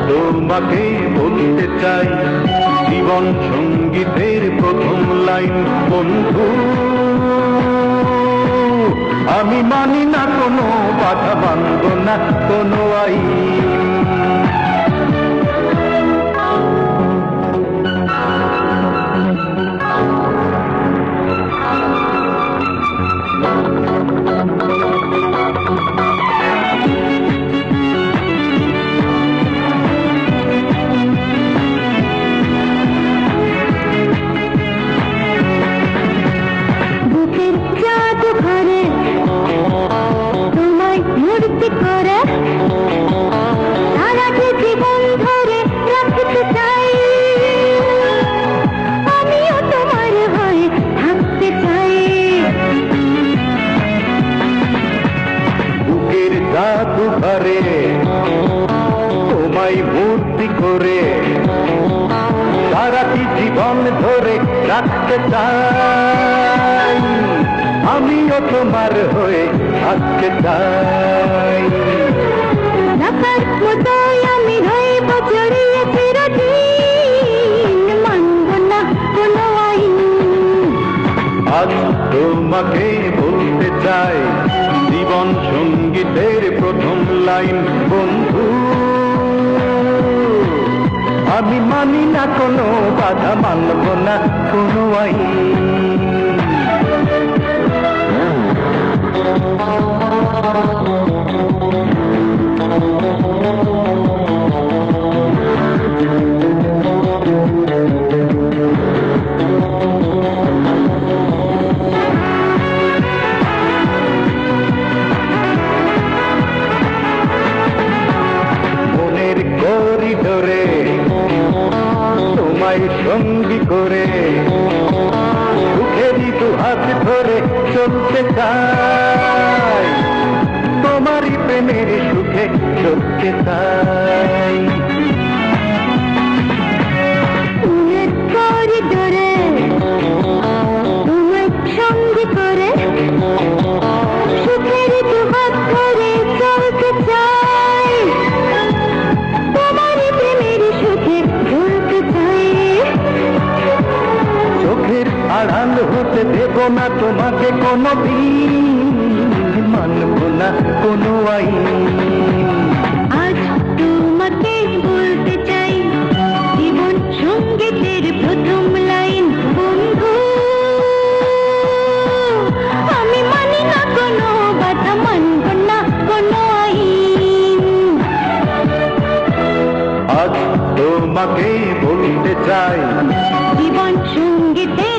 তোমাকে বলতে চাই জীবন সঙ্গীতের প্রথম লাইন, বন্ধু আমি মানি না কোনো বাধা, মানব না কোনো আইন। জাদুঘরে তোমায় মূর্তি করে সারাটি জীবন ধরে রাখতে চাই, আমিও তোমার হয়ে থাকতে চাই। আমি রইব জড়িয়ে চিরদিন, মানব না কোনো আইন। আজ তোমাকে বলতে চাই জীবন সঙ্গীতের প্রথম লাইন, বন্ধু আমি মানি না কোনো বাধা, মানব না কোনো আইন। করিডোরে তোমায় সঙ্গী করে সুখেরই দু হাত ধরে চলতে চাই, তোমারই প্রেমের সুখে চলতে চাই। করিডোরে তোমায় সঙ্গী করে সুখেরই দু হাত ধরে চলতে চাই, চোখের আড়াল হতে দেব না তোমাকে কোনো দিন, মানব না কোনো আইন। আজ তোমাকে বলতে চাই জীবন সঙ্গীতের প্রথম লাইন, বন্ধু আমি মানি না কোনো বাধা, মানব না কোনো আইন। আজ তোমাকে বলতে চাই জীবন সঙ্গীতের